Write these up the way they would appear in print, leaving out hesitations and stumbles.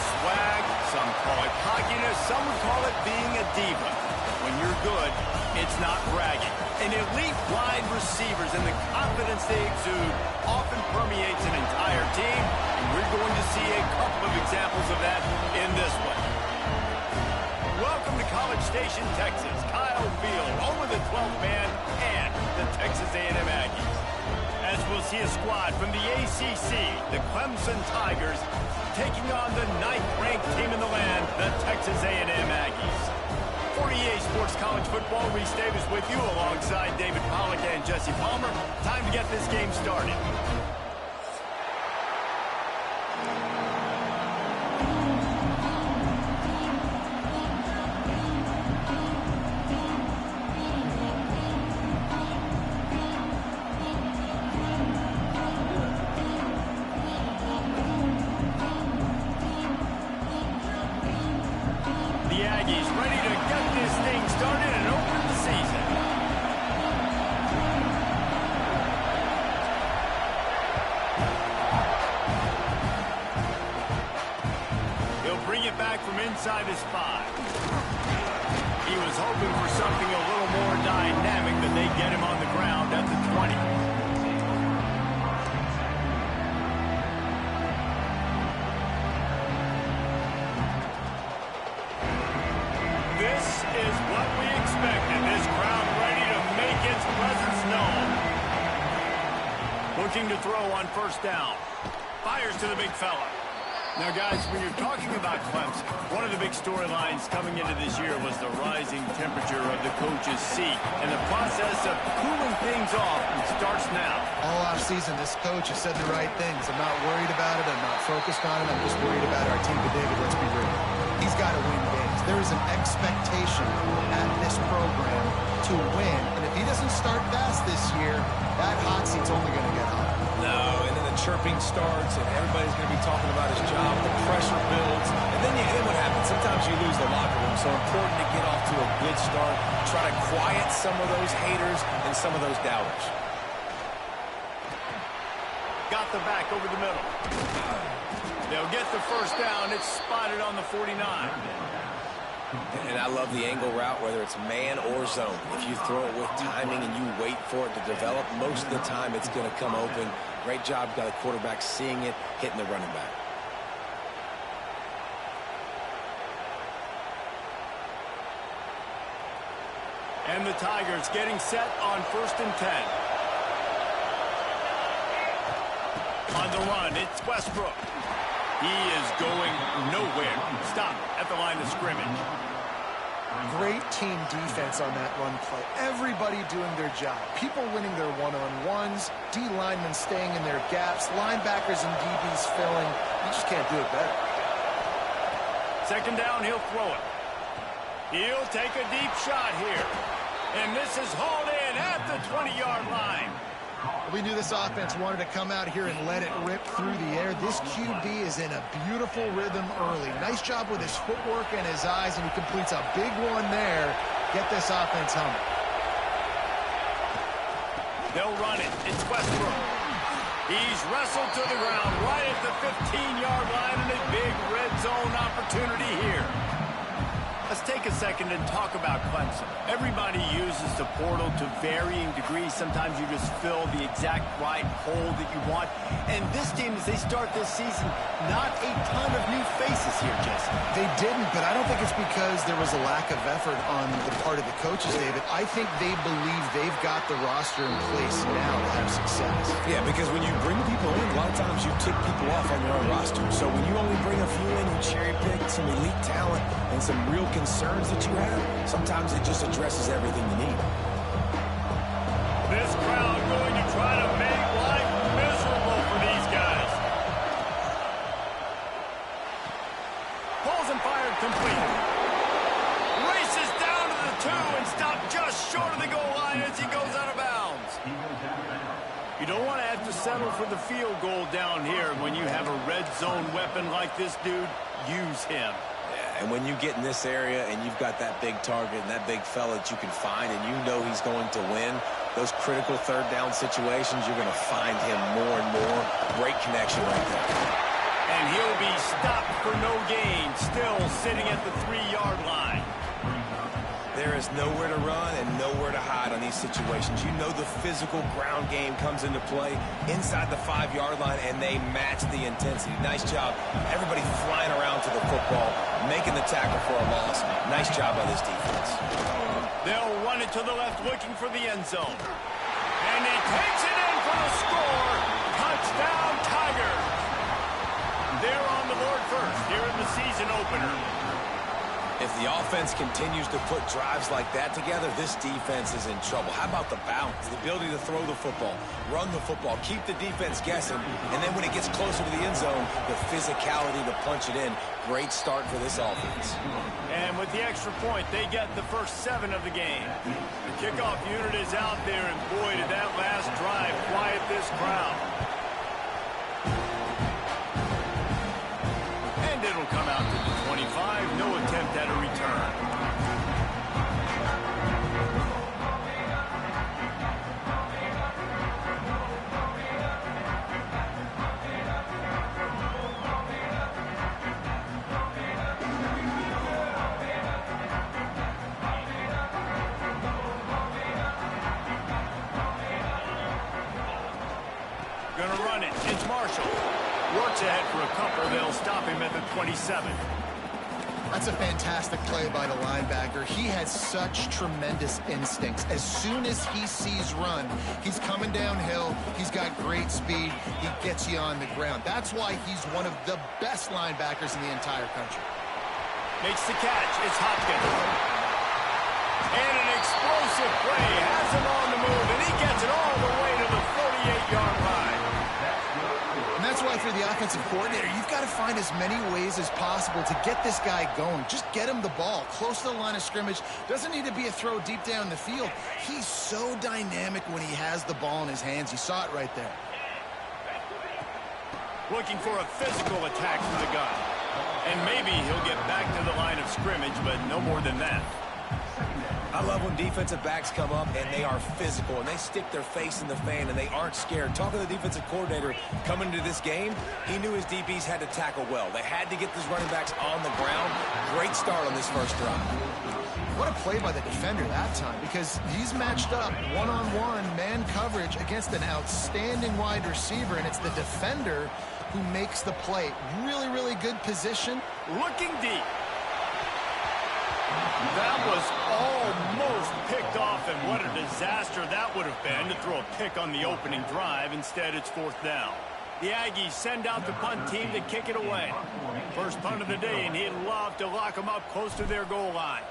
swag, some call it cockiness, some would call it being a diva. When you're good, it's not bragging. And elite wide receivers and the confidence they exude often permeates an entire team, and we're going to see a couple of examples of that in this one. Welcome to College Station, Texas. Kyle Field, home of the 12th man and the Texas A&M Aggies. As we'll see a squad from the ACC, the Clemson Tigers, taking on the 9th-ranked team in the land, the Texas A&M Aggies. For EA Sports College Football, Reese Davis with you alongside David Pollack and Jesse Palmer. Time to get this game started. The Aggies ready to get this thing started and open the season. He'll bring it back from inside his 5. He was hoping for something a little more dynamic, but they get him on the ground at the 20. This is what we expected. This crowd ready to make its presence known. Looking to throw on first down. Fires to the big fella. Now, guys, when you're talking about Clemson, one of the big storylines coming into this year was the rising temperature of the coach's seat. And the process of cooling things off starts now. All offseason, this coach has said the right things. I'm not worried about it. I'm not focused on it. I'm just worried about our team. But, David, let's be real. He's got to win games. There is an expectation at this program to win. And if he doesn't start fast this year, that hot seat's only going to get hot. No, and then the chirping starts, and everybody's going to be talking about his job. The pressure builds, and then what happens? Sometimes you lose the locker room. So important to get off to a good start. Try to quiet some of those haters and some of those doubters. Got the back over the middle. They'll get the first down. It's spotted on the 49. And I love the angle route, whether it's man or zone. If you throw it with timing and you wait for it to develop, most of the time it's going to come open. Great job by the quarterback seeing it, hitting the running back. And the Tigers getting set on 1st and 10. On the run, it's Westbrook. He is going nowhere. Stop at the line of scrimmage. Great team defense on that run play. Everybody doing their job. People winning their one-on-ones, D linemen staying in their gaps, linebackers and DBs filling. You just can't do it better. 2nd down, he'll throw it. He'll take a deep shot here. And this is hauled in at the 20-yard line. We knew this offense wanted to come out here and let it rip through the air. This QB is in a beautiful rhythm early. Nice job with his footwork and his eyes, and he completes a big one there. Get this offense humming. They'll run it. It's Westbrook. He's wrestled to the ground right at the 15-yard line, and a big red zone opportunity here. Let's take a second and talk about Clemson. Everybody uses the portal to varying degrees. Sometimes you just fill the exact right hole that you want. And this team, as they start this season, not a ton of new faces here, Jesse. They didn't, but I don't think it's because there was a lack of effort on the part of the coaches, David. I think they believe they've got the roster in place now to have success. Yeah, because when you bring people in, a lot of times you tick people off on your own roster. So when you only bring a few in, you cherry pick some elite talent and some real concerns that you have, sometimes it just addresses everything you need. This crowd going to try to make life miserable for these guys. Pulls and fired complete. Races down to the 2 and stopped just short of the goal line as he goes out of bounds. You don't want to have to settle for the field goal down here when you have a red zone weapon like this dude. Use him. And when you get in this area and you've got that big target and that big fella that you can find and you know he's going to win, those critical 3rd down situations, you're going to find him more and more. Great connection right there. And And he'll be stopped for no gain, still sitting at the 3-yard line. There is nowhere to run and nowhere to hide on these situations. You know the physical ground game comes into play inside the 5-yard line, and they match the intensity. Nice job. Everybody flying around to the football, making the tackle for a loss. Nice job by this defense. They'll run it to the left, looking for the end zone. And he takes it in for the score. Touchdown, Tigers. They're on the board first here in the season opener. If the offense continues to put drives like that together, this defense is in trouble. How about the balance, the ability to throw the football, run the football, keep the defense guessing, and then when it gets closer to the end zone, the physicality to punch it in. Great start for this offense. And with the extra point, they get the first 7 of the game. The kickoff unit is out there, and boy, did that last drive quiet this crowd. And it'll come out to the 25. No attempt at a return. Gonna run it. It's Marshall. Works ahead for a couple. They'll stop him at the 27. That's a fantastic play by the linebacker. He has such tremendous instincts. As soon as he sees run, he's coming downhill. He's got great speed. He gets you on the ground. That's why he's one of the best linebackers in the entire country. Makes the catch. It's Hopkins. And an explosive play. Has him on the move, and he gets it all the way to the 48-yard line. And that's why for the offensive coordinator, you've got to find as many ways as possible to get this guy going. Just get him the ball close to the line of scrimmage. Doesn't need to be a throw deep down the field. He's so dynamic when he has the ball in his hands. You saw it right there. Looking for a physical attack from the gun. And maybe he'll get back to the line of scrimmage, but no more than that. I love when defensive backs come up and they are physical and they stick their face in the fan and they aren't scared. Talking to the defensive coordinator coming into this game, he knew his DBs had to tackle well. They had to get these running backs on the ground. Great start on this first drive. What a play by the defender that time, because he's matched up one-on-one man coverage against an outstanding wide receiver, and it's the defender who makes the play. Really, really good position. Looking deep. That was almost picked off, and what a disaster that would have been to throw a pick on the opening drive. Instead, it's 4th down. The Aggies send out the punt team to kick it away. First punt of the day, and he'd love to lock them up close to their goal line.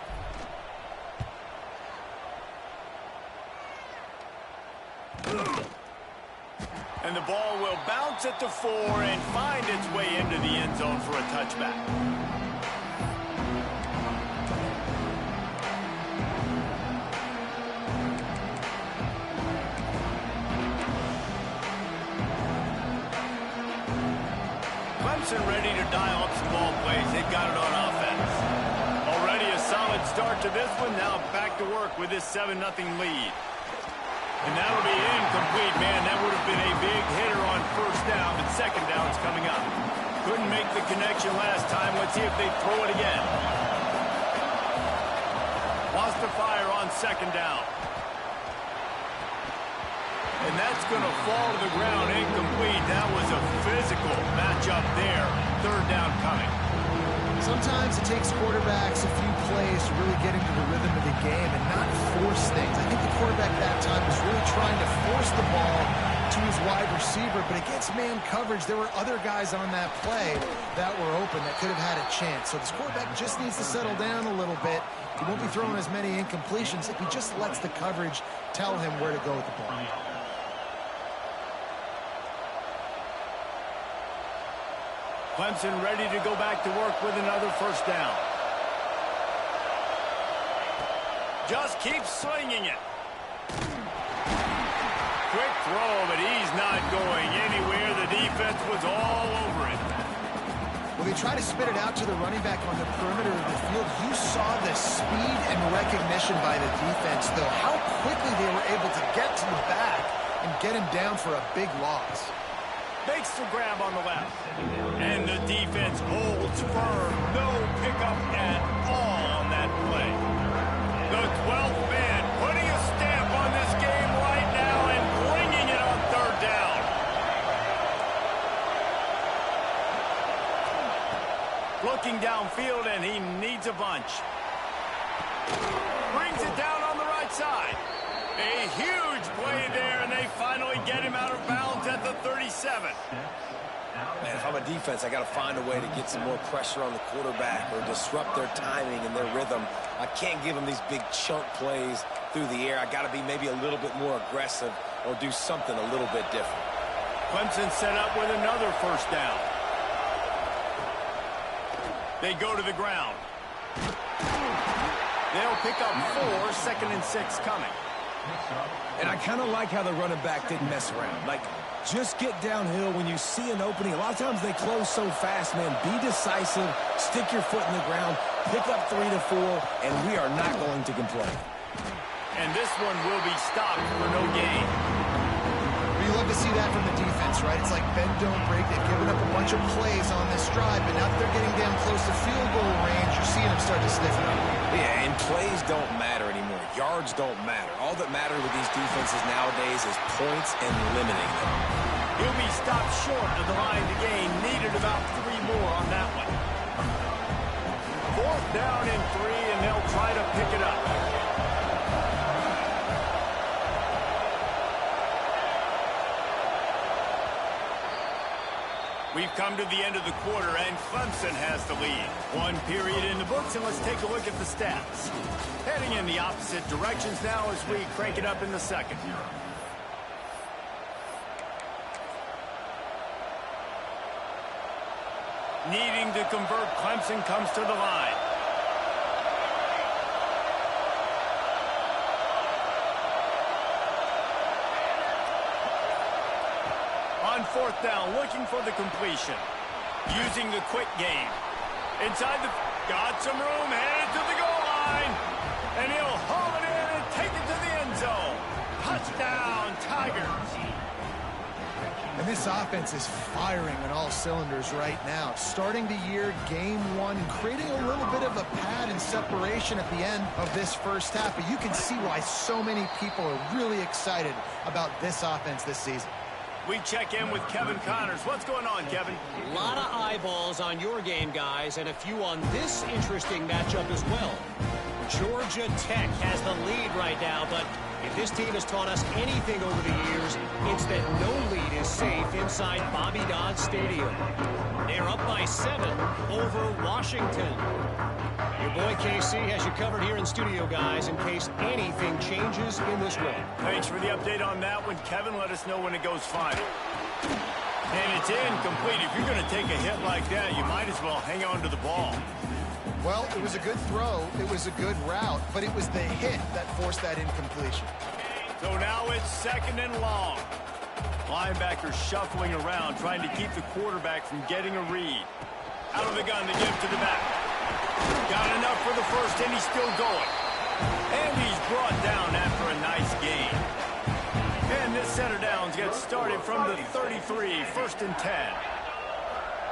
And the ball will bounce at the 4 and find its way into the end zone for a touchback. Clemson ready to dial up some ball plays. They've got it on offense. Already a solid start to this one. Now back to work with this 7-0 lead. And that'll be incomplete, man. That would have been a big hitter on first down, but second down's coming up. Couldn't make the connection last time. Let's see if they throw it again. Lost the fire on second down. And that's going to fall to the ground incomplete. That was a physical matchup there. Third down coming. Sometimes it takes quarterbacks a few plays to really get into the rhythm of the game and not force things. I think the quarterback that time was really trying to force the ball to his wide receiver, but against man coverage, there were other guys on that play that were open that could have had a chance. So this quarterback just needs to settle down a little bit. He won't be throwing as many incompletions if he just lets the coverage tell him where to go with the ball. Clemson ready to go back to work with another first down. Just keeps slinging it. Quick throw, but he's not going anywhere. The defense was all over it. Well, they try to spit it out to the running back on the perimeter of the field. You saw the speed and recognition by the defense, though. How quickly they were able to get to the back and get him down for a big loss. Makes the grab on the left. And the defense holds firm. No pickup at all on that play. The 12th man putting a stamp on this game right now and bringing it on third down. Looking downfield, and he needs a bunch. Brings it down on the right side. A huge play there, and they finally get him out of bounds at the 37. Man, if I'm a defense, I got to find a way to get some more pressure on the quarterback or disrupt their timing and their rhythm. I can't give them these big chunk plays through the air. I got to be maybe a little bit more aggressive or do something a little bit different. Clemson set up with another first down. They go to the ground. They'll pick up 4, 2nd and 6 coming. And I kind of like how the running back didn't mess around. Like, just get downhill when you see an opening. A lot of times they close so fast, man. Be decisive, stick your foot in the ground, pick up 3 to 4, and we are not going to complain. And this one will be stopped for no gain. You love to see that from the defense, right? It's like bend, don't break. They've given up a bunch of plays on this drive, but now that they're getting down close to field goal range, you're seeing them start to stiffen up. Yeah, and plays don't matter anymore. Yards don't matter. All that matters with these defenses nowadays is points and limiting them. He'll be stopped short of the line to gain. Needed about 3 more on that one. 4th down and 3, and they'll try to pick it up. We've come to the end of the quarter, and Clemson has the lead. 1 period in the books, and let's take a look at the stats. Heading in the opposite directions now as we crank it up in the second. Needing to convert, Clemson comes to the line. On 4th down, looking for the completion. Using the quick game. Inside the... Got some room, headed to the goal line. And he'll haul it in and take it to the end zone. Touchdown, Tigers. And this offense is firing on all cylinders right now. Starting the year, game 1, and creating a little bit of a pad and separation at the end of this first half. But you can see why so many people are really excited about this offense this season. We check in with Kevin Connors. What's going on, Kevin? A lot of eyeballs on your game, guys, and a few on this interesting matchup as well. Georgia Tech has the lead right now, but if this team has taught us anything over the years, it's that no lead is safe inside Bobby Dodd Stadium. They're up by 7 over Washington. Your boy KC has you covered here in studio, guys, in case anything changes in this one. Thanks for the update on that one, Kevin. Let us know when it goes final. And it's incomplete. If you're going to take a hit like that, you might as well hang on to the ball. Well, it was a good throw. It was a good route, but it was the hit that forced that incompletion. So now it's 2nd and long. Linebacker shuffling around, trying to keep the quarterback from getting a read. Out of the gun to give to the back. Got enough for the first, and he's still going. And he's brought down after a nice gain. And this set of downs gets started from the 33, 1st and 10.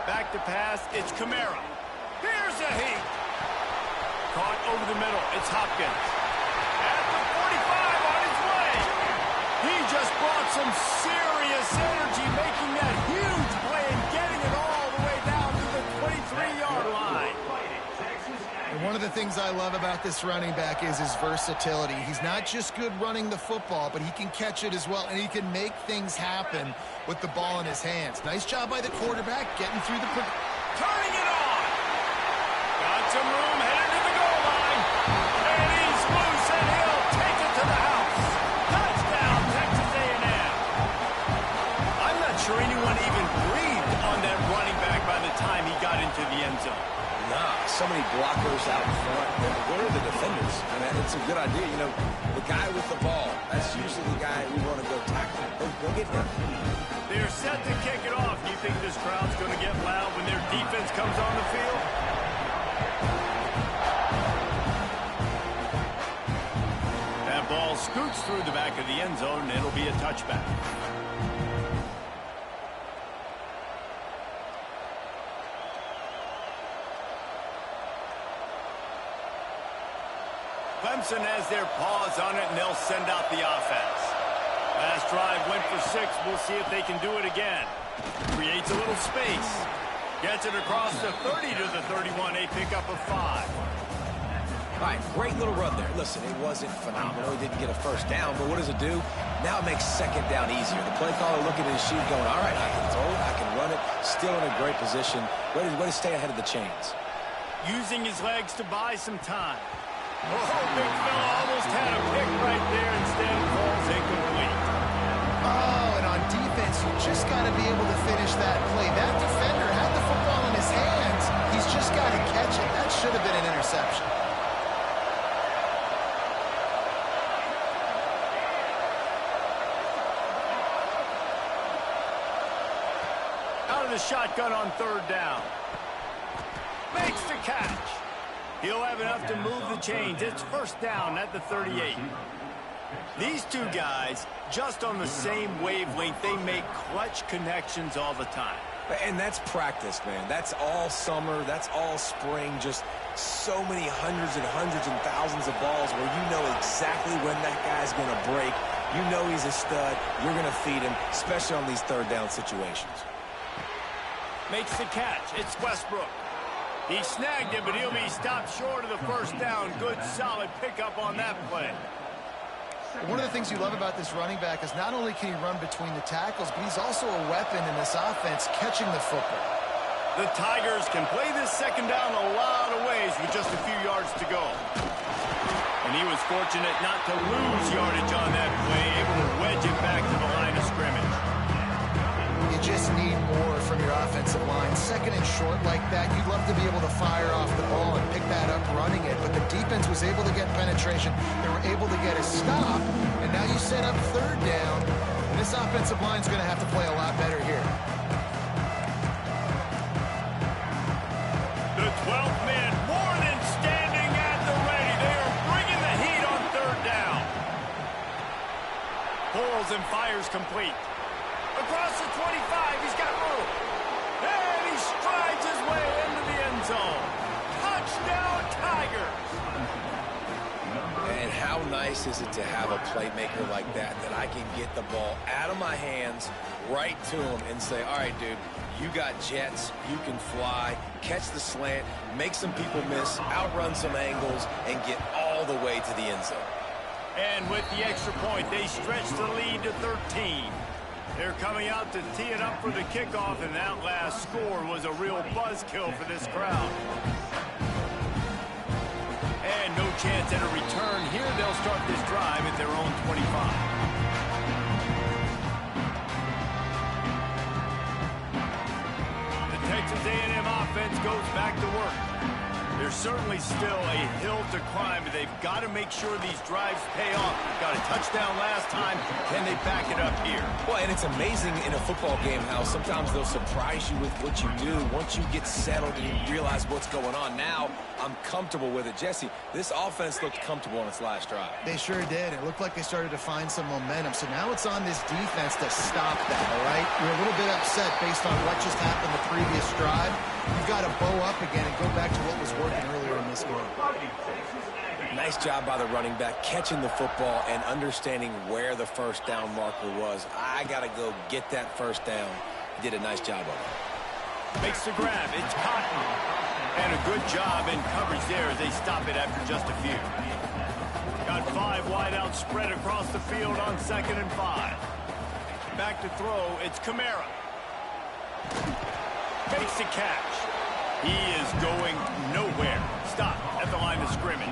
Back to pass, it's Kamara. Here's a heat. Caught over the middle, it's Hopkins. At the 45 on his way. He just brought some serious energy, making that huge play and getting it all the way down to the 23-yard line. And one of the things I love about this running back is his versatility. He's not just good running the football, but he can catch it as well, and he can make things happen with the ball in his hands. Nice job by the quarterback getting through the... Turning it on. Got some room, headed to the goal line. And he's loose, and he'll take it to the house. Touchdown, Texas A&M. I'm not sure anyone even breathed on that running back by the time he got into the end zone. Nah, so many blockers out in front. Where are the defenders? I mean, it's a good idea. You know, the guy with the ball, that's usually the guy we want to go tackle. Go get him. They're set to kick it off. Do you think this crowd's going to get loud when their defense comes on the field? That ball scoots through the back of the end zone, and it'll be a touchback. Clemson has their paws on it, and they'll send out the offense. Last drive went for 6. We'll see if they can do it again. Creates a little space. Gets it across the 30 to the 31. A pickup of 5. All right, great little run there. Listen, it wasn't phenomenal. He didn't get a first down, but what does it do? Now it makes second down easier. The play caller looking at his sheet going, all right, I can throw it, I can run it. Still in a great position. Way to stay ahead of the chains. Using his legs to buy some time. Oh, big fella almost had a pick right there. Instead, it falls incomplete. Oh, and on defense, you just got to be able to finish that play. That defender had the football in his hands. He's just got to catch it. That should have been an interception. Out of the shotgun on 3rd down. Makes the catch. He'll have enough to move the chains. It's 1st down at the 38. These two guys, just on the same wavelength, they make clutch connections all the time. And that's practice, man. That's all summer. That's all spring. Just so many hundreds and thousands of balls where you know exactly when that guy's going to break. You know he's a stud. You're going to feed him, especially on these 3rd down situations. Makes the catch. It's Westbrook. He snagged it, but he'll be stopped short of the 1st down. Good, solid pickup on that play. One of the things you love about this running back is not only can he run between the tackles, but he's also a weapon in this offense catching the football. The Tigers can play this 2nd down a lot of ways with just a few yards to go. And he was fortunate not to lose yardage on that play, able to wedge it back to the line of scrimmage. You just need more from your offensive line. 2nd and short like that, you'd love to be able to fire off the ball and pick that up running it, but the defense was able to get penetration. They were able to get a stop, and now you set up 3rd down, and this offensive line is going to have to play a lot better here. The 12th man more than standing at the ready. They are bringing the heat on 3rd down. Pulls and fires complete. Across the 25, he's got room. And he strides his way into the end zone. Touchdown, Tigers. And how nice is it to have a playmaker like that I can get the ball out of my hands right to him and say, all right, dude, you got jets, you can fly, catch the slant, make some people miss, outrun some angles, and get all the way to the end zone. And with the extra point, they stretch the lead to 13. They're coming out to tee it up for the kickoff, and that last score was a real buzzkill for this crowd. And no chance at a return here. They'll start this drive at their own 25. The Texas A&M offense goes back to work. There's certainly still a hill to climb, but they've got to make sure these drives pay off. They've got a touchdown last time. Can they back it up here? Well, and it's amazing in a football game how sometimes they'll surprise you with what you do. Once you get settled and you realize what's going on, now I'm comfortable with it. Jesse, this offense looked comfortable on its last drive. They sure did. It looked like they started to find some momentum. So now it's on this defense to stop that, all right? You're a little bit upset based on what just happened the previous drive. You've got to bow up again and go back to what was working earlier in this game. Nice job by the running back, catching the football and understanding where the 1st down marker was. I got to go get that 1st down. He did a nice job of it. Makes the grab. It's Cotton. And a good job in coverage there as they stop it after just a few. Got 5 wideouts spread across the field on 2nd and 5. Back to throw. It's Kamara. Makes the catch. He is going nowhere. Stop at the line of scrimmage.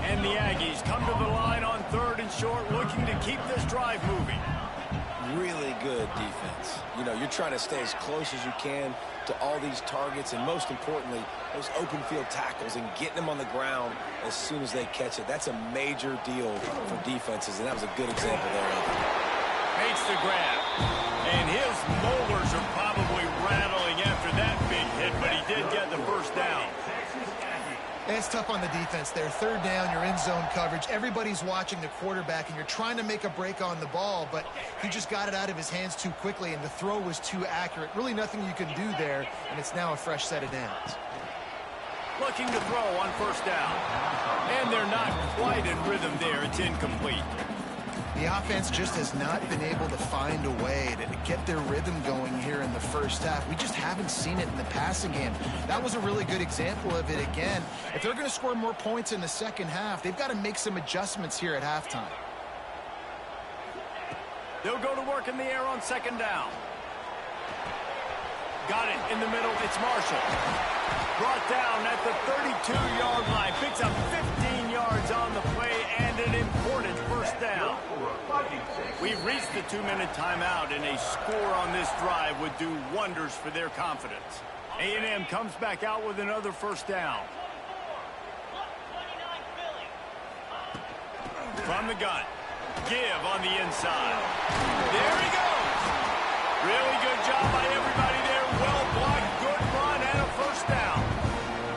And the Aggies come to the line on 3rd and short, looking to keep this drive moving. Really good defense. You know, you're trying to stay as close as you can to all these targets, and most importantly, those open field tackles and getting them on the ground as soon as they catch it. That's a major deal for defenses, and that was a good example there. Makes the grab. And his molars are probably rattling after that big hit, but he did get the 1st down. And it's tough on the defense there. 3rd down, you're in zone coverage. Everybody's watching the quarterback, and you're trying to make a break on the ball, but he just got it out of his hands too quickly, and the throw was too accurate. Really nothing you can do there, and it's now a fresh set of downs. Looking to throw on 1st down. And And they're not quite in rhythm there. It's incomplete. The offense just has not been able to find a way to get their rhythm going here in the first half. We just haven't seen it in the passing game. That was a really good example of it again. If they're going to score more points in the second half, they've got to make some adjustments here at halftime. They'll go to work in the air on second down. Got it in the middle. It's Marshall. Brought down at the 32-yard line. Picks up 15 yards on the play and an important first down. We've reached the 2-minute timeout, and a score on this drive would do wonders for their confidence. A&M comes back out with another first down. From the gun. Give on the inside. There he goes. Really good job by everybody there. Well blocked, good run, and a first down.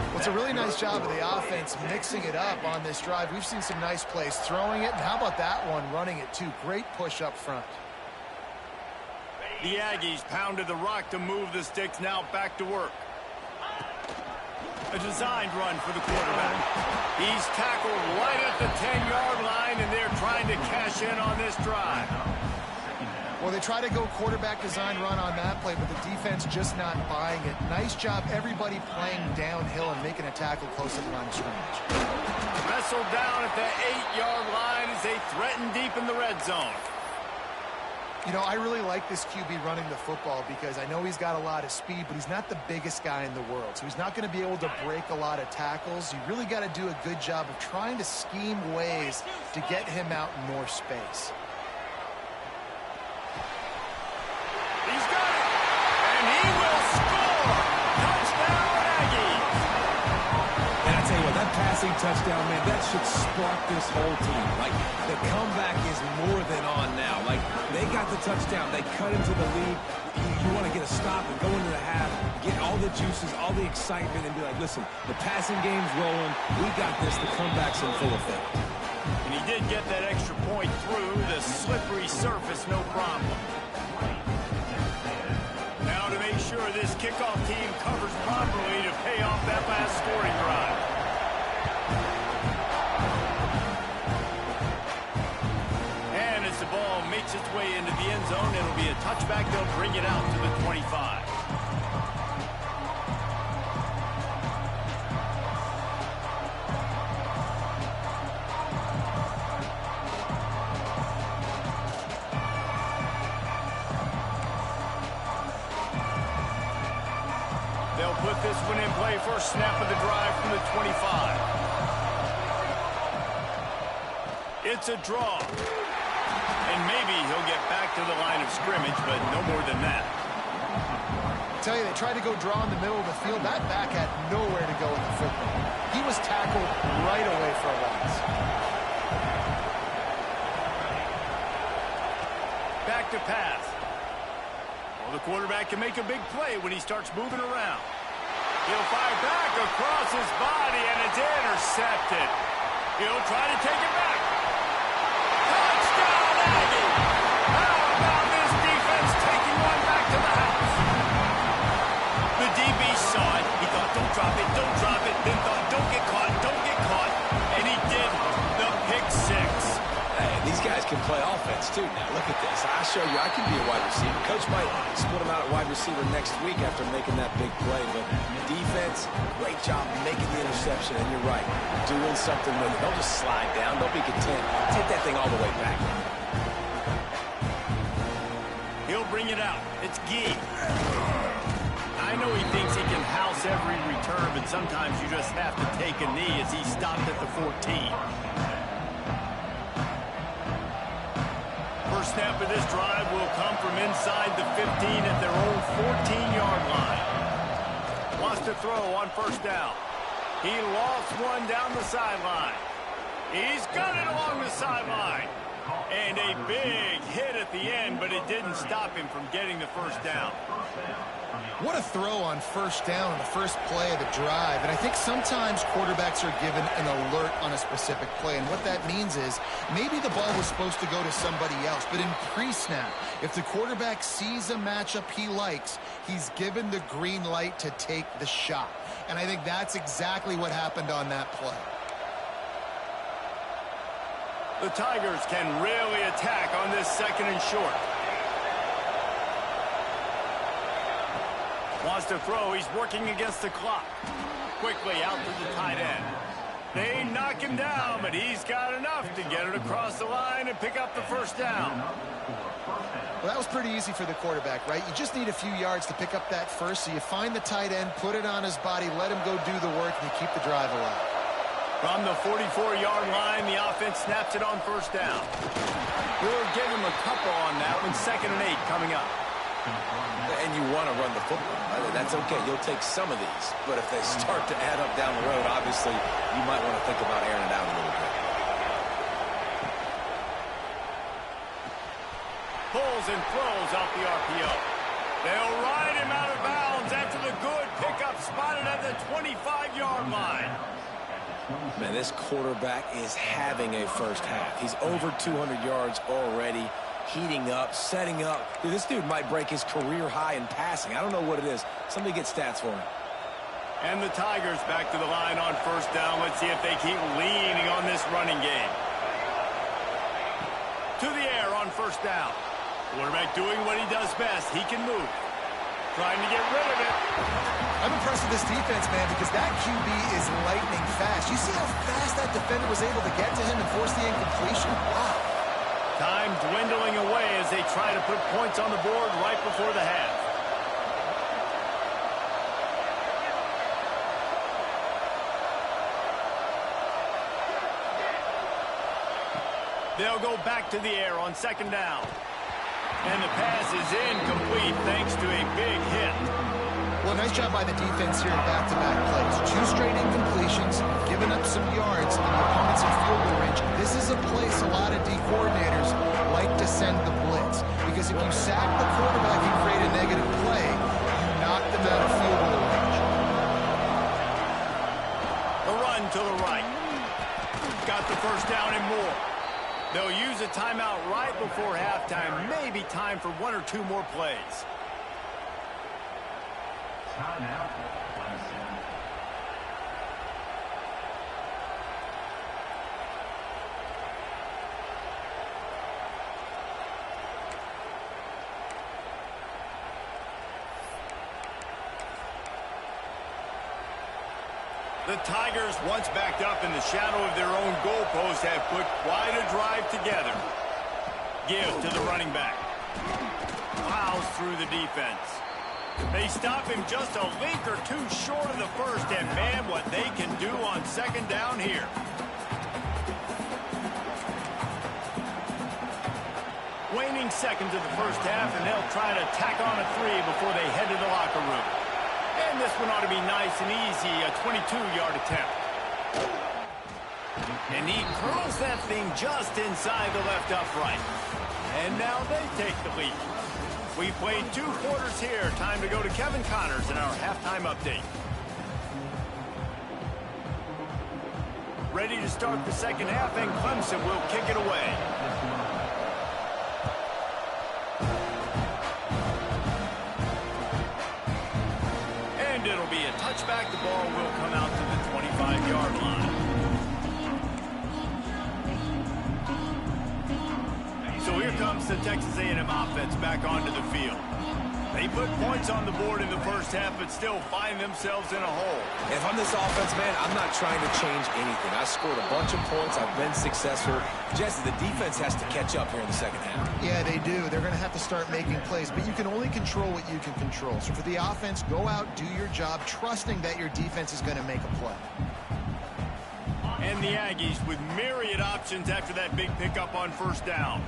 Well, it's a really nice job of the offense mixing it up on this drive. We've seen some nice plays throwing it, and how about that one running it too? Great push up front. The Aggies pounded the rock to move the sticks. Now back to work. A designed run for the quarterback. He's tackled right at the 10-yard line, and they're trying to cash in on this drive. Well, they try to go quarterback design run on that play, but the defense just not buying it. Nice job, everybody playing downhill and making a tackle close to the line of scrimmage. Wrestled down at the 8-yard line as they threaten deep in the red zone. You know, I really like this QB running the football because I know he's got a lot of speed, but he's not the biggest guy in the world. So he's not going to be able to break a lot of tackles. You really got to do a good job of trying to scheme ways to get him out in more space. He's got it, and he will score. Touchdown, Aggies. And I tell you what, that passing touchdown, man, that should spark this whole team. Like, the comeback is more than on now. Like, they got the touchdown. They cut into the lead. You want to get a stop and go into the half, get all the juices, all the excitement, and be like, listen, the passing game's rolling. We got this. The comeback's in full effect. And he did get that extra point through the slippery surface, no problem. Now to make sure this kickoff team covers properly to pay off that last scoring drive. And as the ball makes its way into the end zone, it'll be a touchback. They'll bring it out to the 25. They'll put this one in play. First snap of the drive from the 25. It's a draw. And maybe he'll get back to the line of scrimmage, but no more than that. I tell you, they tried to go draw in the middle of the field. That back had nowhere to go with the football. He was tackled right away for a loss. Back to pass. Well, the quarterback can make a big play when he starts moving around. He'll fire back across his body, and it's intercepted. He'll try to take it back. Touchdown, Aggie! How about this defense taking one back to the house? The DB saw it. He thought, don't drop it, don't drop it. Then thought, don't get caught, don't get caught. And he did the pick six. Hey, these guys can play offense, too. Now, look at this. I show you I can be a wide receiver. Coach might split him out at wide receiver next week after making that big play. But defense, great job making the interception. And you're right, doing something with it. Don't just slide down. Don't be content. Take that thing all the way back. He'll bring it out. It's Gee. I know he thinks he can house every return, but sometimes you just have to take a knee as he stopped at the 14. First snap of this drive will come from inside the 15 at their own 14-yard line. Wants to throw on first down. He lost one down the sideline. He's got it along the sideline. And a big hit at the end, but it didn't stop him from getting the first down. What a throw on first down on the first play of the drive. And I think sometimes quarterbacks are given an alert on a specific play. And what that means is maybe the ball was supposed to go to somebody else. But in pre-snap, if the quarterback sees a matchup he likes, he's given the green light to take the shot. And I think that's exactly what happened on that play. The Tigers can really attack on this 2nd and short. Wants to throw. He's working against the clock. Quickly out to the tight end. They knock him down, but he's got enough to get it across the line and pick up the 1st down. Well, that was pretty easy for the quarterback, right? You just need a few yards to pick up that first, so you find the tight end, put it on his body, let him go do the work, and you keep the drive alive. From the 44-yard line, the offense snaps it on 1st down. We'll give him a couple on that one. 2nd and 8 coming up. And you want to run the football. That's okay. You'll take some of these. But if they start to add up down the road, obviously, you might want to think about airing it out a little bit. Pulls and throws off the RPO. They'll ride him out of bounds after the good pickup spotted at the 25-yard line. Man, this quarterback is having a 1st half. He's over 200 yards already. Heating up, setting up. Dude, this dude might break his career high in passing. I don't know what it is. Somebody get stats for him. And the Tigers back to the line on 1st down. Let's see if they keep leaning on this running game. To the air on 1st down. Quarterback doing what he does best. He can move. Trying to get rid of it. I'm impressed with this defense, man, because that QB is lightning fast. You see how fast that defender was able to get to him and force the incompletion? Wow. Time dwindling away as they try to put points on the board right before the half. They'll go back to the air on 2nd down. And the pass is incomplete thanks to a big hit. Well, nice job by the defense here in back-to-back plays. 2 straight incompletions, giving up some yards, and the opponent's in field goal range. This is a place a lot of D coordinators like to send the blitz, because if you sack the quarterback and create a negative play, you knock them out of field goal range. A run to the right. Got the 1st down and more. They'll use a timeout right before halftime. Maybe time for 1 or 2 more plays. The Tigers, once backed up in the shadow of their own goalpost, have put quite a drive together. Give to the running back. Plows through the defense. They stop him just a link or 2 short of the 1st, and man, what they can do on 2nd down here. Waning seconds of the 1st half, and they'll try to tack on a 3 before they head to the locker room. And this one ought to be nice and easy, a 22-yard attempt. And he curls that thing just inside the left upright. And now they take the lead. We played 2 quarters here. Time to go to Kevin Connors in our halftime update. Ready to start the 2nd half, and Clemson will kick it away. And it'll be a touchback. The ball will come out to the 25-yard line. So here comes the Texas A&M offense back onto the field. They put points on the board in the 1st half, but still find themselves in a hole. If I'm this offense, man, I'm not trying to change anything. I scored a bunch of points. I've been successful. Jesse, the defense has to catch up here in the 2nd half. Yeah, they do. They're going to have to start making plays, but you can only control what you can control. So for the offense, go out, do your job, trusting that your defense is going to make a play. And the Aggies with myriad options after that big pickup on 1st down.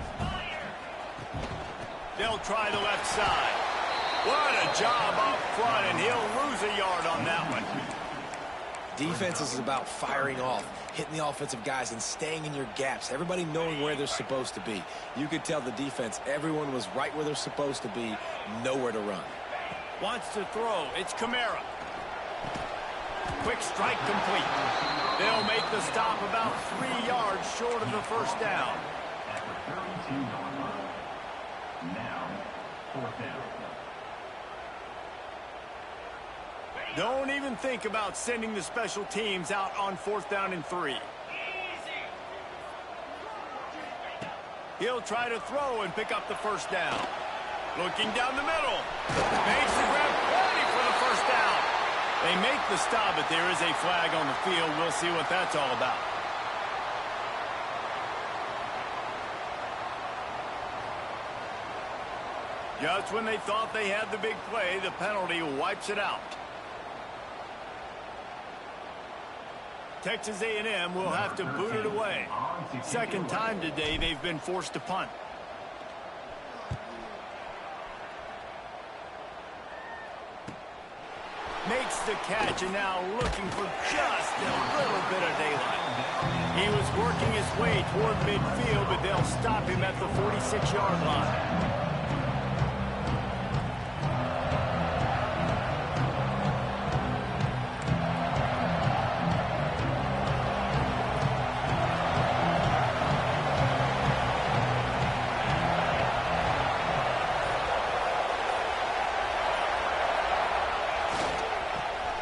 They'll try the left side. What a job up front, and he'll lose a yard on that one. Defense is about firing off, hitting the offensive guys, and staying in your gaps. Everybody knowing where they're supposed to be. You could tell the defense, everyone was right where they're supposed to be, nowhere to run. Wants to throw. It's Kamara. Quick strike complete. They'll make the stop about 3 yards short of the 1st down. Now, 4th down. Don't even think about sending the special teams out on 4th down and 3. He'll try to throw and pick up the first down. Looking down the middle. Makes the grab, plenty for the first down. They make the stop, but there is a flag on the field. We'll see what that's all about. Just when they thought they had the big play, the penalty wipes it out. Texas A&M will have to boot it away. Second time today they've been forced to punt. Makes the catch and now looking for just a little bit of daylight. He was working his way toward midfield, but they'll stop him at the 46-yard line.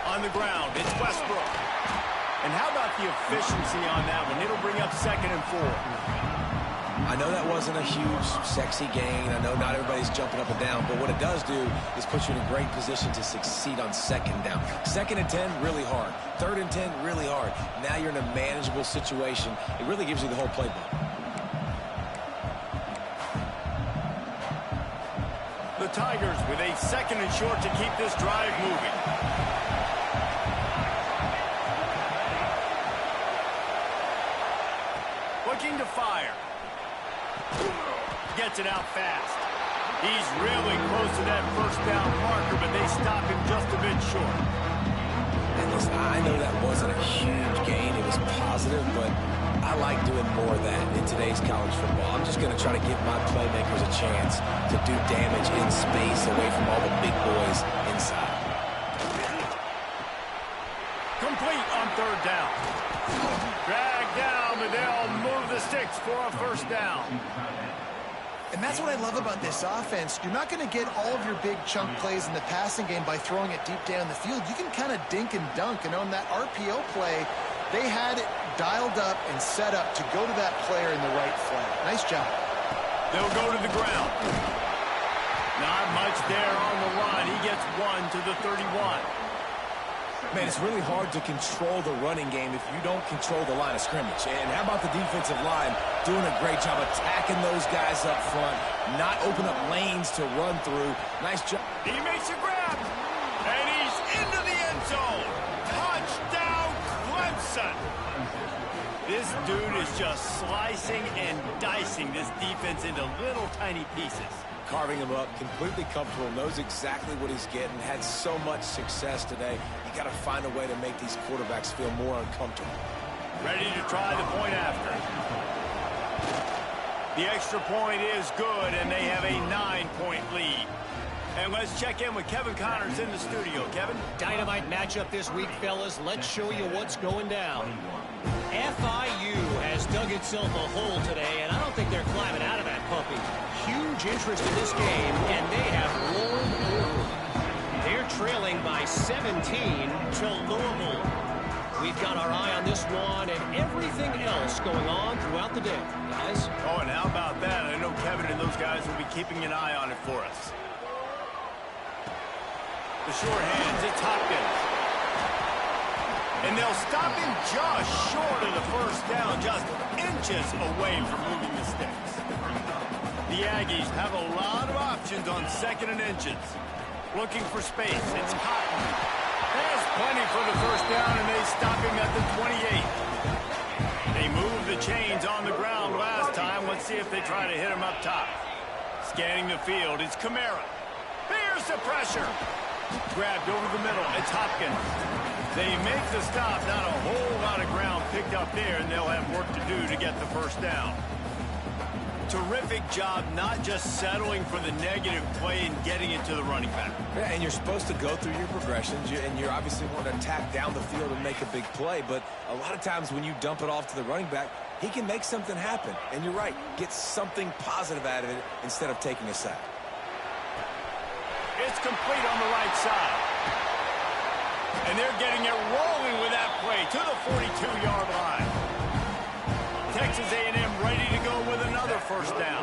On the ground, it's Westbrook. And how about the efficiency on that one? It'll bring up 2nd and 4. I know that wasn't a huge, sexy gain. I know not everybody's jumping up and down, but what it does do is put you in a great position to succeed on 2nd down. 2nd and 10, really hard. 3rd and 10, really hard. Now you're in a manageable situation. It really gives you the whole playbook. The Tigers with a 2nd and short to keep this drive moving. Looking to fire. Gets it out fast. He's really close to that first down marker, but they stop him just a bit short. And listen, I know that wasn't a huge gain. It was positive, but I like doing more of that in today's college football. I'm just going to try to give my playmakers a chance to do damage in space away from all the big boys inside. Complete on 3rd down. Drag down, but they'll move the sticks for a first down. And that's what I love about this offense. You're not going to get all of your big chunk plays in the passing game by throwing it deep down the field. You can kind of dink and dunk. And on that RPO play, they had it dialed up and set up to go to that player in the right flank. Nice job. They'll go to the ground. Not much there on the run. He gets 1 to the 31. Man, it's really hard to control the running game if you don't control the line of scrimmage. And how about the defensive line doing a great job attacking those guys up front, not open up lanes to run through. Nice job. He makes a grab, and he's into the end zone. Touchdown, Clemson. This dude is just slicing and dicing this defense into little tiny pieces. Carving him up, completely comfortable, knows exactly what he's getting, had so much success today. You got to find a way to make these quarterbacks feel more uncomfortable. Ready to try the point after. The extra point is good, and they have a 9-point lead. And let's check in with Kevin Connors in the studio. Kevin? Dynamite matchup this week, fellas. Let's show you what's going down. FIU has dug itself a hole today, and I don't think they're climbing out of that puppy. Huge interest in this game, and they have rolled over. They're trailing by 17 to Louisville. We've got our eye on this one and everything else going on throughout the day, guys. Oh, and how about that? I know Kevin and those guys will be keeping an eye on it for us. The short hands, it's Hopkins. And they'll stop him just short of the first down, just inches away from moving the sticks. The Aggies have a lot of options on 2nd and inches. Looking for space, it's Cotton. There's plenty for the first down, and they stop him at the 28. They moved the chains on the ground last time. Let's see if they try to hit him up top. Scanning the field, it's Kamara. Here's the pressure. Grabbed over the middle, it's Hopkins. They make the stop, not a whole lot of ground picked up there, and they'll have work to do to get the first down. Terrific job not just settling for the negative play and getting it to the running back. Yeah, and you're supposed to go through your progressions, and you're obviously wanting to attack down the field and make a big play, but a lot of times when you dump it off to the running back, he can make something happen. And you're right, get something positive out of it instead of taking a sack. It's complete on the right side. And they're getting it rolling with that play to the 42-yard line. Texas A&M ready to go with another first down.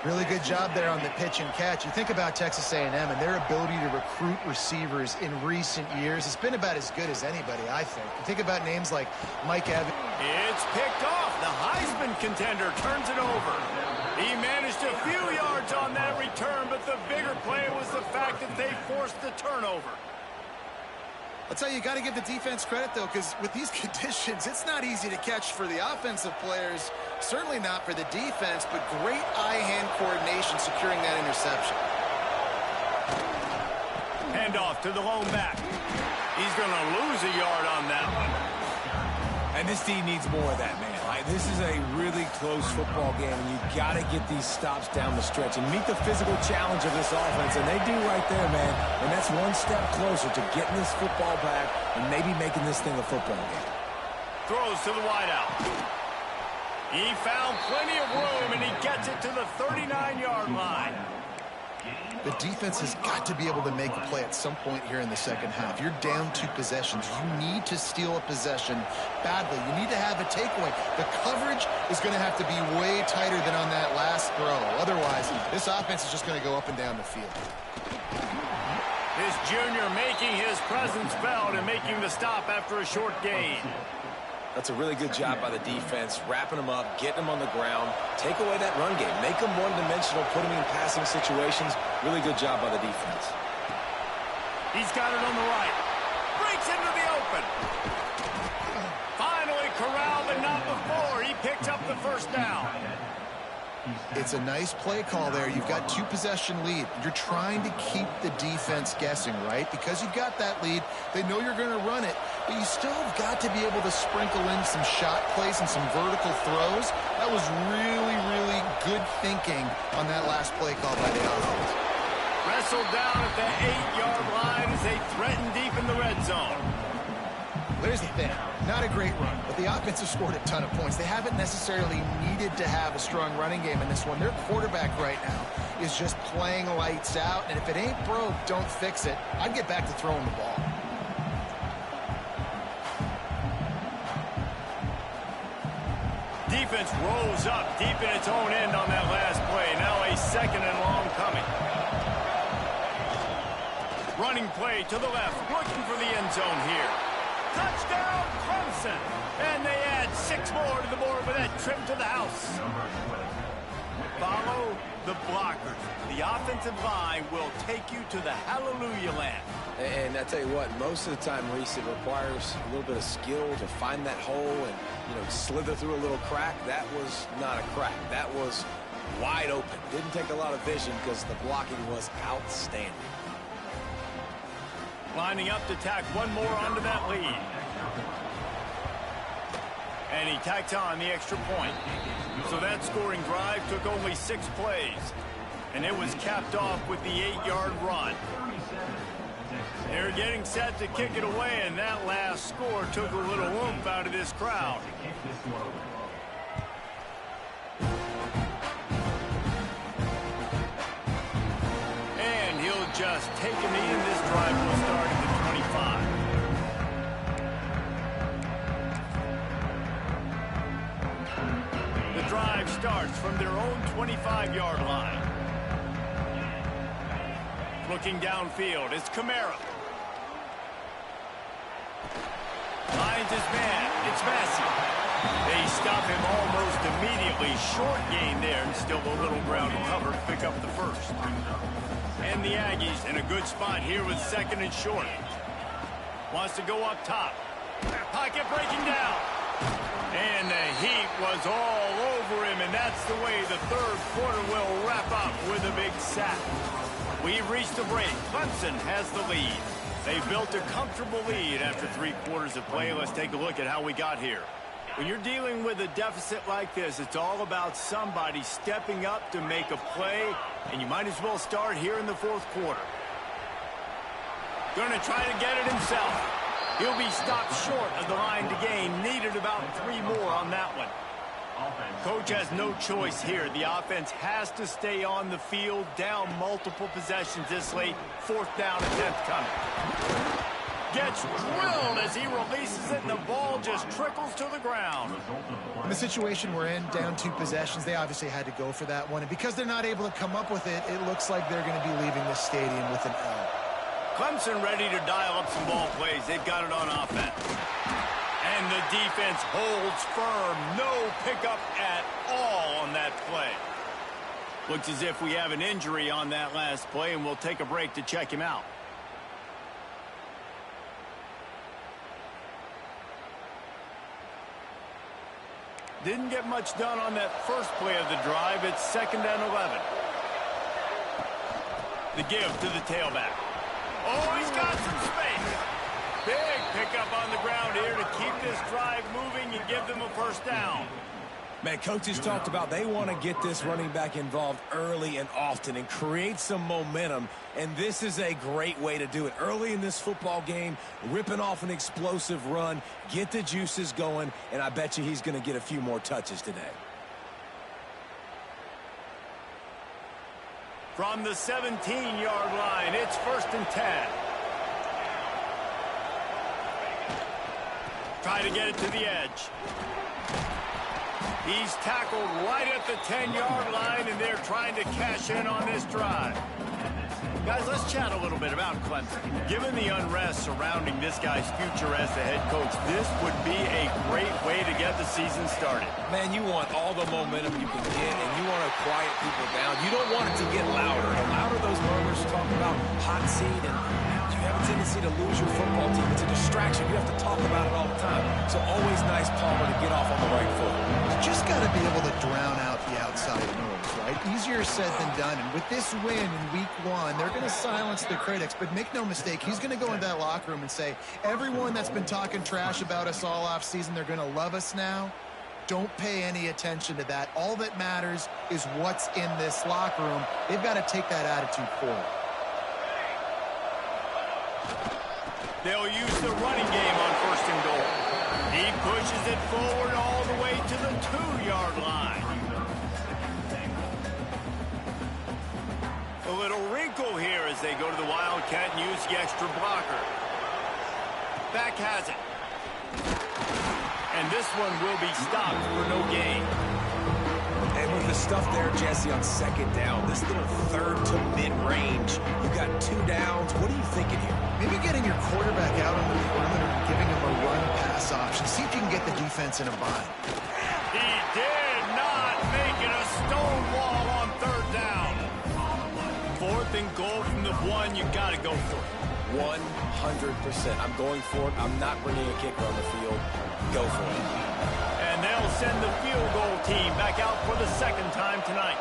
Really good job there on the pitch and catch. You think about Texas A&M and their ability to recruit receivers in recent years. It's been about as good as anybody, I think. You think about names like Mike Evans. It's picked off. The Heisman contender turns it over. He managed a few yards on that return, but the bigger play was the fact that they forced the turnover. I'll tell you, you got to give the defense credit, though, because with these conditions, it's not easy to catch for the offensive players. Certainly not for the defense, but great eye-hand coordination securing that interception. Handoff to the lone back. He's going to lose a yard on that one. And this team needs more of that, man. This is a really close football game, and you got to get these stops down the stretch and meet the physical challenge of this offense, and they do right there, man. And that's one step closer to getting this football back and maybe making this thing a football game. Throws to the wideout. He found plenty of room, and he gets it to the 39-yard line. The defense has got to be able to make a play at some point here in the second half. You're down 2 possessions. You need to steal a possession badly. You need to have a takeaway. The coverage is going to have to be way tighter than on that last throw. Otherwise, this offense is just going to go up and down the field. This junior making his presence felt and making the stop after a short gain. That's a really good job by the defense, wrapping them up, getting them on the ground, take away that run game, make them one-dimensional, put them in passing situations. Really good job by the defense. He's got it on the right. Breaks into the open. Finally corralled, but not before. He picks up the first down. It's a nice play call there. You've got 2-possession lead. You're trying to keep the defense guessing, right? Because you've got that lead, they know you're going to run it, but you still have got to be able to sprinkle in some shot plays and some vertical throws. That was really, really good thinking on that last play call by the offense. Wrestled down at the 8-yard line as they threaten deep in the red zone. There's the thing. Not a great run, but the offense has scored a ton of points. They haven't necessarily needed to have a strong running game in this one. Their quarterback right now is just playing lights out, and if it ain't broke, don't fix it. I'd get back to throwing the ball. Defense rolls up deep in its own end on that last play. Now a 2nd and long coming. Running play to the left, looking for the end zone here. Touchdown, Clemson! And they add 6 more to the board with that trip to the house. Follow the blockers. The offensive line will take you to the hallelujah land. And I tell you what, most of the time, Reese, it requires a little bit of skill to find that hole and, slither through a little crack. That was not a crack. That was wide open. Didn't take a lot of vision because the blocking was outstanding. Lining up to tack one more onto that lead. And he tacks on the extra point. So that scoring drive took only 6 plays. And it was capped off with the 8-yard run. They're getting set to kick it away, and that last score took a little oomph out of this crowd. And he'll just take a knee, and this drive will start at the 25. The drive starts from their own 25-yard line. Looking downfield, it's Kamara. Finds his man, it's Massey. They stop him almost immediately. Short gain there, and still a little ground to cover to pick up the first. And the Aggies in a good spot here with 2nd and short. Wants to go up top. Pocket breaking down. And the heat was all over him, and that's the way the 3rd quarter will wrap up with a big sack. We've reached the break. Clemson has the lead. They built a comfortable lead after 3 quarters of play. Let's take a look at how we got here. When you're dealing with a deficit like this, it's all about somebody stepping up to make a play, and you might as well start here in the 4th quarter. Going to try to get it himself. He'll be stopped short of the line to gain. Needed about 3 more on that one. Coach has no choice here. The offense has to stay on the field, down multiple possessions this late. 4th down attempt coming. gets drilled as he releases it, and the ball just trickles to the ground. In the situation we're in, down 2 possessions, they obviously had to go for that one. And because they're not able to come up with it, it looks like they're going to be leaving this stadium with an L. Clemson ready to dial up some ball plays. They've got it on offense. And the defense holds firm. No pickup at all on that play. Looks as if we have an injury on that last play, and we'll take a break to check him out. Didn't get much done on that first play of the drive. It's 2nd and 11. The give to the tailback. Oh, he's got some space. Big pickup on the ground here to keep this drive moving and give them a first down. Man, coaches talked about they want to get this running back involved early and often and create some momentum, and this is a great way to do it. Early in this football game, ripping off an explosive run, get the juices going, and I bet you he's going to get a few more touches today. From the 17-yard line, it's 1st and 10. Try to get it to the edge. He's tackled right at the 10-yard line, and they're trying to cash in on this drive. Guys, let's chat a little bit about Clemson. Given the unrest surrounding this guy's future as the head coach, this would be a great way to get the season started. Man, you want all the momentum you can get, and you want to quiet people down. You don't want it to get louder. The louder those murmurs talk about hot seat, and you have a tendency to lose your football team. It's a distraction. You have to talk about it all the time. So always nice, Palmer, to get off on the right foot. You just got to be able to drown out the outside noise, right? Easier said than done. And with this win in week 1, they're going to silence the critics. But make no mistake, he's going to go into that locker room and say, everyone that's been talking trash about us all off season, they're going to love us now. Don't pay any attention to that. All that matters is what's in this locker room. They've got to take that attitude forward. They'll use the running game on 1st and goal. He pushes it forward all the way to the 2-yard line. A little wrinkle here as they go to the Wildcat and use the extra blocker. Back has it. And this one will be stopped for no gain. And with the stuff there, Jesse, on 2nd down, this little 3rd to mid-range, you got 2 downs. What are you thinking here? Maybe getting your quarterback out on the perimeter and giving him a run-pass option. See if you can get the defense in a bind. He did not make it a stone wall on 3rd down. 4th and goal from the 1. You got to go for it. 100%. I'm going for it. I'm not bringing a kicker on the field. Go for it. And they'll send the field goal team back out for the 2nd time tonight.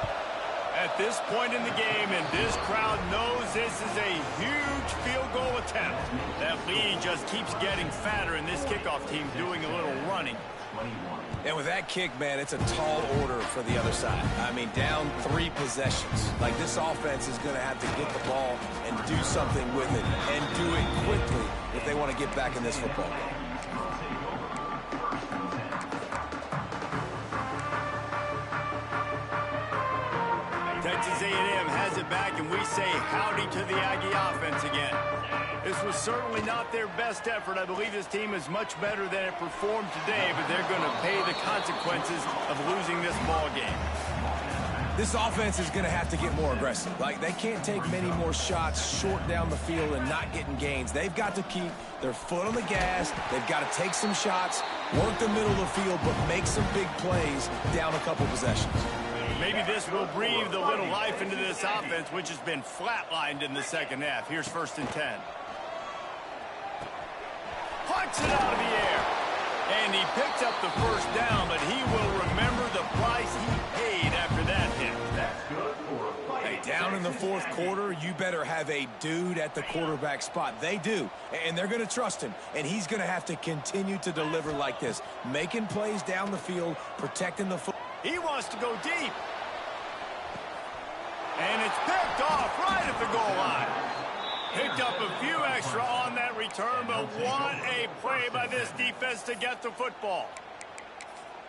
At this point in the game, and this crowd knows this is a huge field goal attempt. That lead just keeps getting fatter, and this kickoff team doing a little running. And with that kick, man, it's a tall order for the other side. I mean, down 3 possessions. Like, this offense is going to have to get the ball and do something with it, and do it quickly if they want to get back in this football game. Texas A&M has it back, and we say howdy to the Aggie offense again. This was certainly not their best effort. I believe this team is much better than it performed today, but they're going to pay the consequences of losing this ball game. This offense is going to have to get more aggressive. Like, they can't take many more shots short down the field and not getting gains. They've got to keep their foot on the gas. They've got to take some shots, work the middle of the field, but make some big plays down a couple possessions. Maybe this will breathe a little life into this offense, which has been flatlined in the 2nd half. Here's 1st and 10. Puts it out of the air. And he picked up the 1st down, but he will remember the price he paid after that hit. That's good for a fight. Hey, down in the 4th quarter, you better have a dude at the quarterback spot. They do, and they're going to trust him. And he's going to have to continue to deliver like this, making plays down the field, protecting the football. He wants to go deep. And it's picked off right at the goal line. Picked up a few extra on that return, but what a play by this defense to get the football.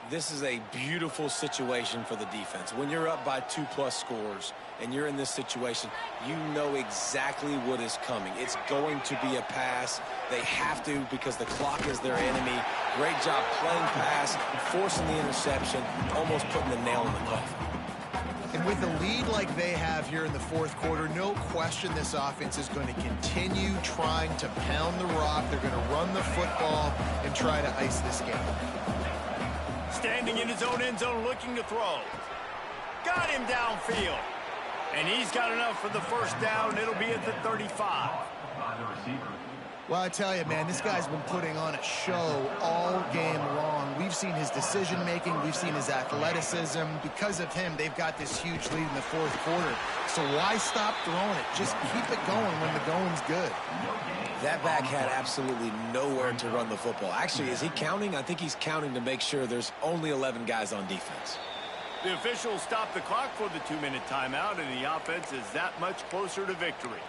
This is a beautiful situation for the defense. When you're up by 2+ scores, and you're in this situation, you know exactly what is coming. It's going to be a pass. They have to because the clock is their enemy. Great job playing pass, forcing the interception, almost putting the nail in the coffin. And with a lead like they have here in the fourth quarter, no question this offense is going to continue trying to pound the rock. They're going to run the football and try to ice this game. Standing in his own end zone looking to throw. Got him downfield. And he's got enough for the first down. It'll be at the 35. Well, I tell you, man, this guy's been putting on a show all game long. We've seen his decision-making. We've seen his athleticism. Because of him, they've got this huge lead in the fourth quarter. So why stop throwing it? Just keep it going when the going's good. That back had absolutely nowhere to run the football. Actually, is he counting? I think he's counting to make sure there's only 11 guys on defense. The officials stop the clock for the 2-minute timeout, and the offense is that much closer to victory.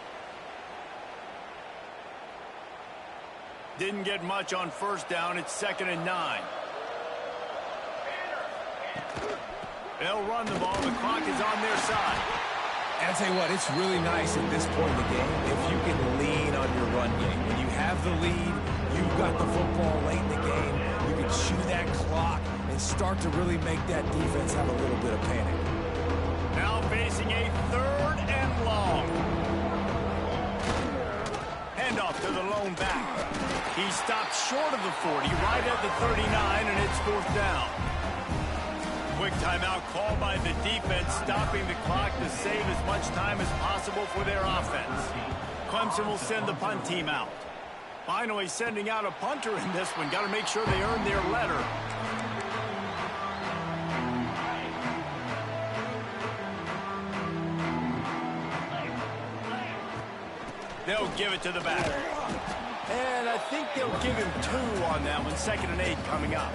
Didn't get much on first down. It's 2nd and 9. They'll run the ball. The clock is on their side. And I'll tell you what, it's really nice at this point in the game if you can lean on your run game. When you have the lead, you've got the football late in the game, you can chew that clock and start to really make that defense have a little bit of panic. Now facing a 3rd and long. Handoff to the lone back. He stopped short of the 40, right at the 39, and it's 4th down. Quick timeout called by the defense, stopping the clock to save as much time as possible for their offense. Clemson will send the punt team out. Finally sending out a punter in this one. Got to make sure they earn their letter. They'll give it to the back. And I think they'll give him 2 on that one. 2nd and 8 coming up.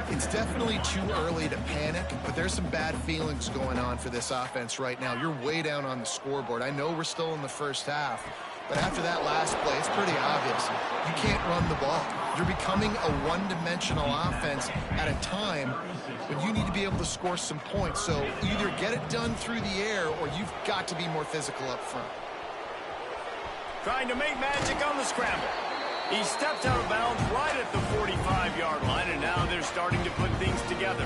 It's definitely too early to panic, but there's some bad feelings going on for this offense right now. You're way down on the scoreboard. I know we're still in the first half, but after that last play, it's pretty obvious. You can't run the ball. You're becoming a one-dimensional offense at a time when you need to be able to score some points. So either get it done through the air or you've got to be more physical up front. Trying to make magic on the scramble. He steps out of bounds right at the 45-yard line, and now they're starting to put things together.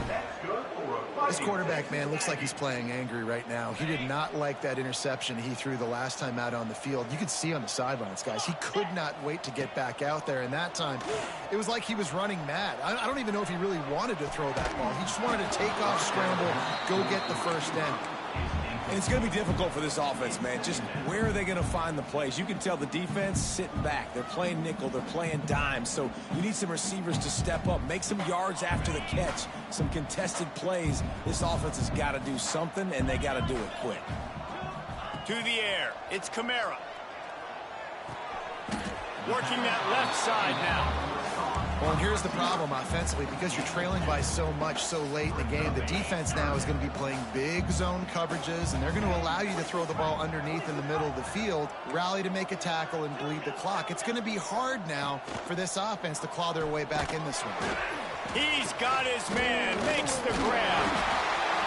This quarterback, man, looks like he's playing angry right now. He did not like that interception he threw the last time out on the field. You could see on the sidelines, guys. He could not wait to get back out there, and that time, it was like he was running mad. I don't even know if he really wanted to throw that ball. He just wanted to take off, scramble, go get the first down. And it's going to be difficult for this offense, man. Just where are they going to find the plays? You can tell the defense sitting back. They're playing nickel. They're playing dime. So you need some receivers to step up, make some yards after the catch, some contested plays. This offense has got to do something, and they got to do it quick. To the air. It's Kamara. Working that left side now. Well, and here's the problem offensively. Because you're trailing by so much so late in the game, the defense now is going to be playing big zone coverages, and they're going to allow you to throw the ball underneath in the middle of the field, rally to make a tackle, and bleed the clock. It's going to be hard now for this offense to claw their way back in this one. He's got his man, makes the grab.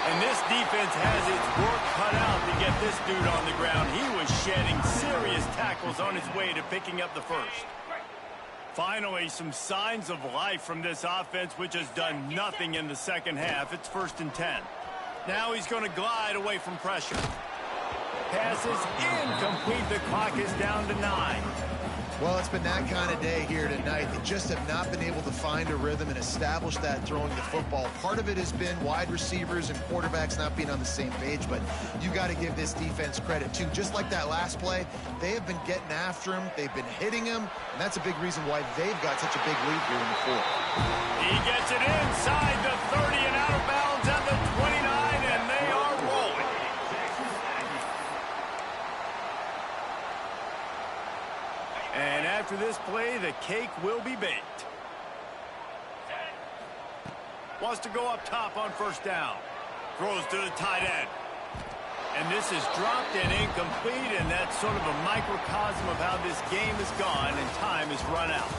And this defense has its work cut out to get this dude on the ground. He was shedding serious tackles on his way to picking up the first. Finally, some signs of life from this offense, which has done nothing in the second half. It's 1st and 10. Now he's going to glide away from pressure. Passes incomplete. The clock is down to 9. Well, it's been that kind of day here tonight. They just have not been able to find a rhythm and establish that throwing the football. Part of it has been wide receivers and quarterbacks not being on the same page, but you've got to give this defense credit, too. Just like that last play, they have been getting after him. They've been hitting him, and that's a big reason why they've got such a big lead here in the fourth. He gets it inside the 30 and out of bounds at the 29, and they are rolling. And after this play, the cake will be baked. Wants to go up top on first down. Throws to the tight end. And this is dropped and incomplete, and that's sort of a microcosm of how this game has gone, and time has run out.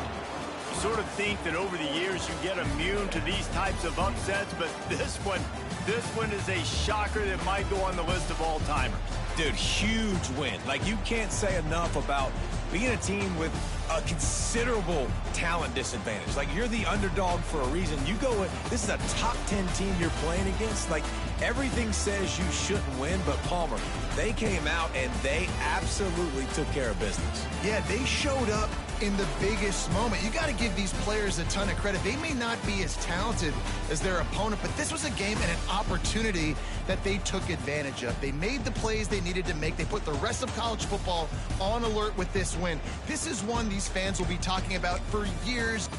sort of think that over the years you get immune to these types of upsets, but this one is a shocker that might go on the list of all-timers. Dude, huge win. Like, you can't say enough about being a team with a considerable talent disadvantage. Like, you're the underdog for a reason. You go with, this is a top 10 team you're playing against. Like, everything says you shouldn't win, but Palmer, they came out and they absolutely took care of business. Yeah, they showed up in the biggest moment. You got to give these players a ton of credit. They may not be as talented as their opponent, but this was a game and an opportunity that they took advantage of. They made the plays they needed to make. They put the rest of college football on alert with this win. This is one these fans will be talking about for years.